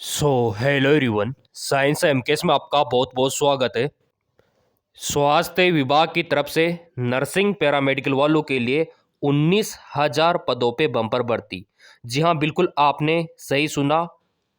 Hello everyone. Science MKS में आपका बहुत बहुत स्वागत है। स्वास्थ्य विभाग की तरफ से नर्सिंग पैरामेडिकल वालों के लिए 19,000 पदों पे बम्पर भर्ती। जी हाँ, बिल्कुल आपने सही सुना।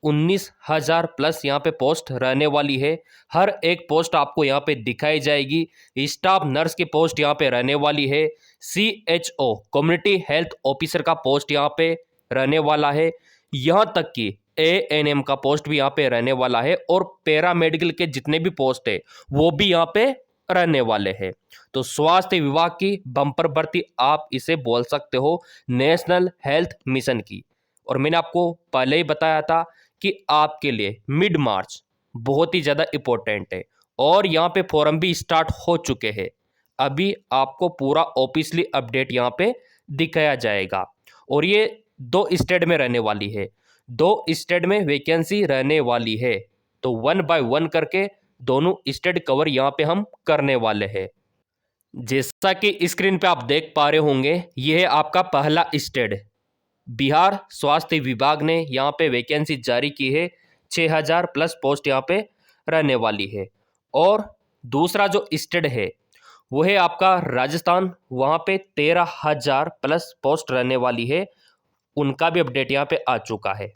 19,000 प्लस यहाँ पे पोस्ट रहने वाली है। हर एक पोस्ट आपको यहाँ पे दिखाई जाएगी। स्टाफ नर्स की पोस्ट यहाँ पे रहने वाली है। CHO कम्युनिटी हेल्थ ऑफिसर का पोस्ट यहाँ पे रहने वाला है। यहाँ तक कि ANM का पोस्ट भी यहाँ पे रहने वाला है और पैरामेडिकल के जितने भी पोस्ट है वो भी यहाँ पे रहने वाले हैं। तो स्वास्थ्य विभाग की बम्पर भर्ती आप इसे बोल सकते हो नेशनल हेल्थ मिशन की। और मैंने आपको पहले ही बताया था कि आपके लिए मिड मार्च बहुत ही ज़्यादा इम्पोर्टेंट है और यहाँ पे फॉर्म भी स्टार्ट हो चुके हैं। अभी आपको पूरा ऑफिशियली अपडेट यहाँ पे दिखाया जाएगा और ये 2 स्टेट में रहने वाली है। 2 स्टेट में वैकेंसी रहने वाली है। तो 1 बाय 1 करके दोनों स्टेट कवर यहाँ पे हम करने वाले हैं। जैसा कि स्क्रीन पे आप देख पा रहे होंगे, ये है आपका पहला स्टेट बिहार। स्वास्थ्य विभाग ने यहाँ पे वैकेंसी जारी की है। 6,000 प्लस पोस्ट यहाँ पे रहने वाली है। और दूसरा जो स्टेट है वो है आपका राजस्थान। वहाँ पे 13,000 प्लस पोस्ट रहने वाली है। उनका भी अपडेट यहाँ पे आ चुका है।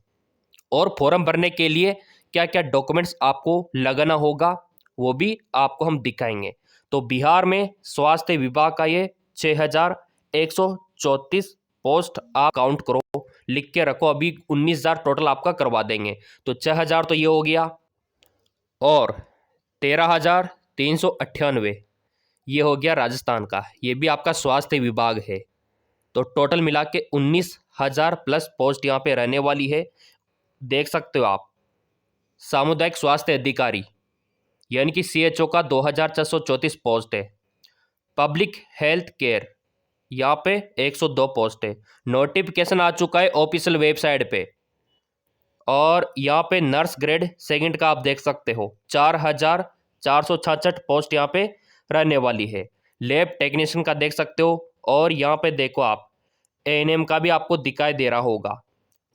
और फॉर्म भरने के लिए क्या क्या डॉक्यूमेंट्स आपको लगाना होगा वो भी आपको हम दिखाएंगे। तो बिहार में स्वास्थ्य विभाग का ये 6,134 पोस्ट आप काउंट करो, लिख के रखो। अभी 19,000 टोटल आपका करवा देंगे। तो 6,000 तो ये हो गया और 13,398 ये हो गया राजस्थान का। ये भी आपका स्वास्थ्य विभाग है। तो टोटल मिला के 19,000 प्लस पोस्ट यहाँ पे रहने वाली है। देख सकते हो आप, सामुदायिक स्वास्थ्य अधिकारी यानी कि CHO का 2,434 पोस्ट है। पब्लिक हेल्थ केयर यहाँ पे 102 पोस्ट है। नोटिफिकेशन आ चुका है ऑफिशियल वेबसाइट पे। और यहाँ पे नर्स ग्रेड सेकंड का आप देख सकते हो 4,466 पोस्ट यहाँ पे रहने वाली है। लैब टेक्नीशियन का देख सकते हो। और यहाँ पे देखो आप ANM का भी आपको दिखाई दे रहा होगा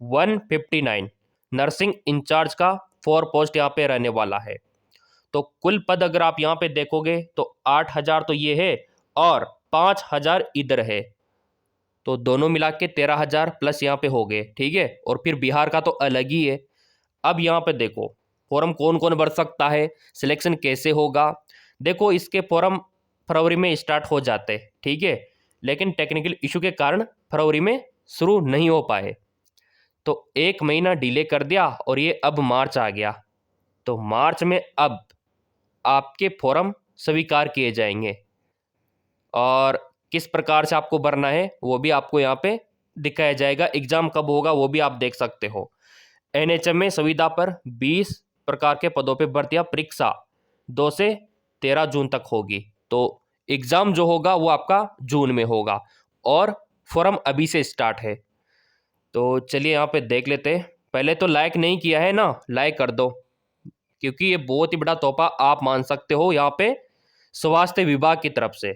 159। नर्सिंग इंचार्ज का 4 पोस्ट यहाँ पे रहने वाला है। तो कुल पद अगर आप यहाँ पे देखोगे तो 8,000 तो ये है और 5,000 इधर है। तो दोनों मिला के 13,000 प्लस यहाँ पे हो गए। ठीक है। और फिर बिहार का तो अलग ही है। अब यहाँ पे देखो फॉर्म कौन कौन भर सकता है, सिलेक्शन कैसे होगा। देखो इसके फॉर्म फरवरी में स्टार्ट हो जाते हैं। ठीक है। लेकिन टेक्निकल इशू के कारण फरवरी में शुरू नहीं हो पाए। तो 1 महीना डिले कर दिया और ये अब मार्च आ गया। तो मार्च में अब आपके फॉर्म स्वीकार किए जाएंगे और किस प्रकार से आपको भरना है वो भी आपको यहाँ पे दिखाया जाएगा। एग्जाम कब होगा वो भी आप देख सकते हो। NHM में सुविधा पर 20 प्रकार के पदों पे भर्तियां परीक्षा 2 से 13 जून तक होगी। तो एग्जाम जो होगा वो आपका जून में होगा और फॉर्म अभी से स्टार्ट है। तो चलिए यहाँ पे देख लेते हैं। पहले तो लाइक नहीं किया है ना, लाइक कर दो, क्योंकि ये बहुत ही बड़ा तोहफा आप मान सकते हो यहाँ पे स्वास्थ्य विभाग की तरफ से।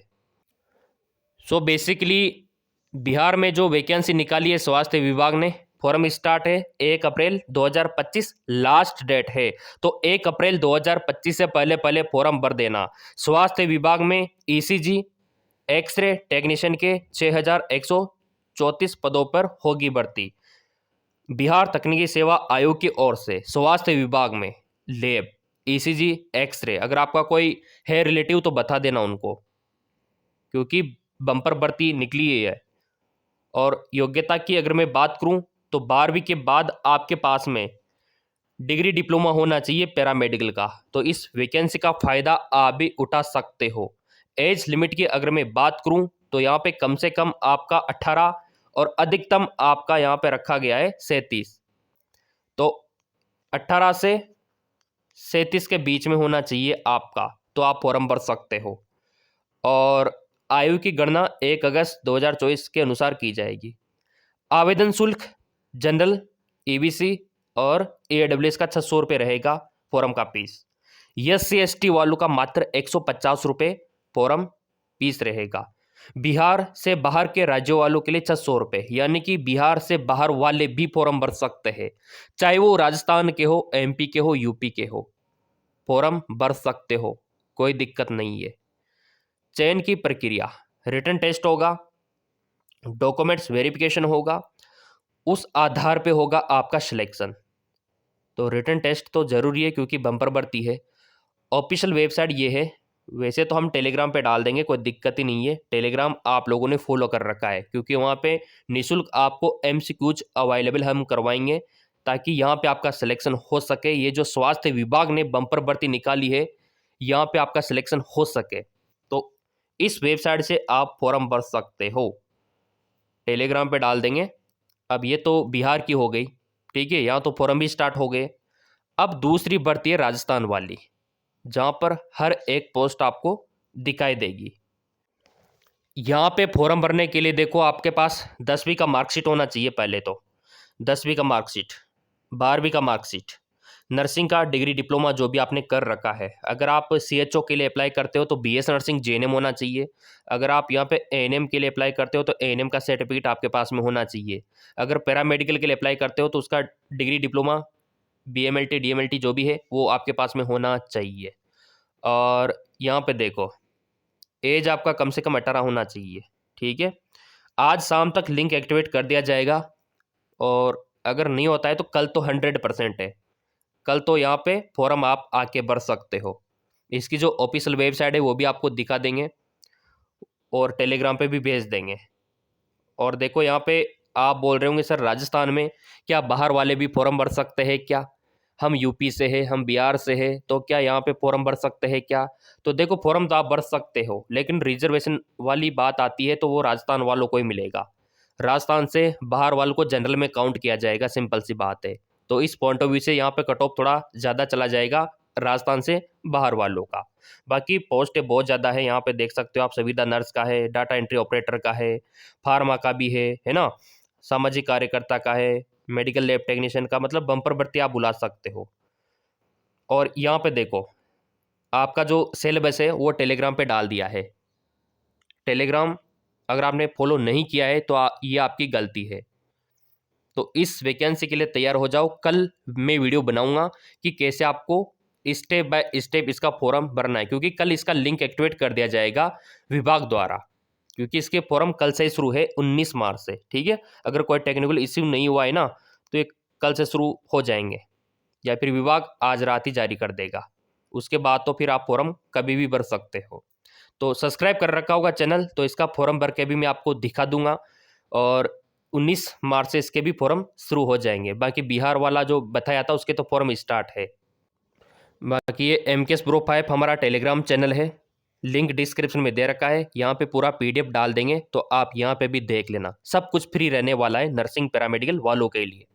बेसिकली बिहार में जो वैकेंसी निकाली है स्वास्थ्य विभाग ने, फॉर्म स्टार्ट है 1 अप्रैल 2025 लास्ट डेट है। तो 1 अप्रैल 2025 से पहले पहले फॉर्म भर देना। स्वास्थ्य विभाग में ECG एक्सरे टेक्नीशियन के 6,134 पदों पर होगी भर्ती। बिहार तकनीकी सेवा आयोग की ओर से स्वास्थ्य विभाग में लैब ECG एक्सरे, अगर आपका कोई है रिलेटिव तो बता देना उनको, क्योंकि बम्पर भर्ती निकली है। और योग्यता की अगर मैं बात करूं तो 12वीं के बाद आपके पास में डिग्री डिप्लोमा होना चाहिए पैरामेडिकल का। तो इस वैकेंसी का फ़ायदा आप भी उठा सकते हो। एज लिमिट की अगर मैं बात करूं तो यहाँ पे कम से कम आपका 18 और अधिकतम आपका यहाँ पे रखा गया है 37। तो 18 से 37 के बीच में होना चाहिए आपका, तो आप फॉर्म भर सकते हो। और आयु की गणना 1 अगस्त 2024 के अनुसार की जाएगी। आवेदन शुल्क जनरल, EBC और AWS का 600 रुपये रहेगा फॉर्म का फीस। SC ST वालों का मात्र 150 रुपये फॉर्म फीस रहेगा। बिहार से बाहर के राज्यों वालों के लिए 600 रुपये, यानी कि बिहार से बाहर वाले भी फॉर्म भर सकते हैं, चाहे वो राजस्थान के हो, एमपी के हो, यूपी के हो, फॉर्म भर सकते हो, कोई दिक्कत नहीं है। चयन की प्रक्रिया, रिटन टेस्ट होगा, डॉक्यूमेंट्स वेरिफिकेशन होगा, उस आधार पे होगा आपका सिलेक्शन। तो रिटन टेस्ट तो ज़रूरी है क्योंकि बम्पर भर्ती है। ऑफिशियल वेबसाइट ये है, वैसे तो हम टेलीग्राम पे डाल देंगे, कोई दिक्कत ही नहीं है। टेलीग्राम आप लोगों ने फॉलो कर रखा है क्योंकि वहाँ पे निःशुल्क आपको एमसीक्यूज अवेलेबल हम करवाएंगे ताकि यहाँ पे आपका सिलेक्शन हो सके। ये जो स्वास्थ्य विभाग ने बम्पर भर्ती निकाली है, यहाँ पे आपका सिलेक्शन हो सके, तो इस वेबसाइट से आप फॉर्म भर सकते हो। टेलीग्राम पे डाल देंगे। अब ये तो बिहार की हो गई, ठीक है, यहाँ तो फॉर्म भी स्टार्ट हो गए। अब दूसरी भर्ती है राजस्थान वाली, जहाँ पर हर एक पोस्ट आपको दिखाई देगी। यहाँ पे फॉर्म भरने के लिए देखो आपके पास 10वीं का मार्कशीट होना चाहिए पहले तो, 10वीं का मार्कशीट, 12वीं का मार्कशीट, नर्सिंग का डिग्री डिप्लोमा जो भी आपने कर रखा है। अगर आप सीएचओ के लिए अप्लाई करते हो तो बीएस नर्सिंग जेएनएम होना चाहिए। अगर आप यहाँ पे एएनएम के लिए अप्लाई करते हो तो एएनएम का सर्टिफिकेट आपके पास में होना चाहिए। अगर पैरामेडिकल के लिए अप्लाई करते हो तो उसका डिग्री डिप्लोमा, बीएमएलटी, डीएमएलटी जो भी है वो आपके पास में होना चाहिए। और यहाँ पे देखो एज आपका कम से कम 18 होना चाहिए, ठीक है। आज शाम तक लिंक एक्टिवेट कर दिया जाएगा और अगर नहीं होता है तो कल तो 100% है, कल तो यहाँ पे फॉर्म आप आके भर सकते हो। इसकी जो ऑफिशियल वेबसाइट है वो भी आपको दिखा देंगे और टेलीग्राम पे भी भेज देंगे। और देखो यहाँ पे आप बोल रहे होंगे सर राजस्थान में क्या बाहर वाले भी फॉर्म भर सकते हैं क्या? हम यूपी से है, हम बिहार से है, तो क्या यहाँ पे फॉर्म भर सकते हैं क्या? तो देखो फॉर्म तो आप भर सकते हो, लेकिन रिजर्वेशन वाली बात आती है तो वो राजस्थान वालों को ही मिलेगा। राजस्थान से बाहर वालों को जनरल में काउंट किया जाएगा, सिंपल सी बात है। तो इस पॉइंट ऑफ व्यू से यहाँ पे कट ऑफ थोड़ा ज़्यादा चला जाएगा राजस्थान से बाहर वालों का। बाकी पोस्ट बहुत ज़्यादा है, यहाँ पे देख सकते हो आप, संविदा नर्स का है, डाटा एंट्री ऑपरेटर का है, फार्मा का भी है ना, सामाजिक कार्यकर्ता का है, मेडिकल लैब टेक्नीशियन का, मतलब बम्पर भर्ती आप बुला सकते हो। और यहाँ पे देखो आपका जो सिलेबस है वो टेलीग्राम पे डाल दिया है। टेलीग्राम अगर आपने फॉलो नहीं किया है तो ये आपकी गलती है। तो इस वैकेंसी के लिए तैयार हो जाओ। कल मैं वीडियो बनाऊंगा कि कैसे आपको स्टेप बाय स्टेप इसका फॉर्म भरना है, क्योंकि कल इसका लिंक एक्टिवेट कर दिया जाएगा विभाग द्वारा, क्योंकि इसके फॉर्म कल से शुरू है 19 मार्च से, ठीक है। अगर कोई टेक्निकल इश्यू नहीं हुआ है ना तो ये कल से शुरू हो जाएंगे, या फिर विभाग आज रात ही जारी कर देगा। उसके बाद तो फिर आप फॉर्म कभी भी भर सकते हो। तो सब्सक्राइब कर रखा होगा चैनल, तो इसका फॉर्म भर के भी मैं आपको दिखा दूंगा। और 19 मार्च से इसके भी फॉर्म शुरू हो जाएंगे। बाकी बिहार वाला जो बताया था उसके तो फॉर्म स्टार्ट है। बाकी ये MKS प्रो 5 हमारा टेलीग्राम चैनल है, लिंक डिस्क्रिप्शन में दे रखा है। यहाँ पे पूरा PDF डाल देंगे तो आप यहाँ पे भी देख लेना। सब कुछ फ्री रहने वाला है नर्सिंग पैरामेडिकल वालों के लिए।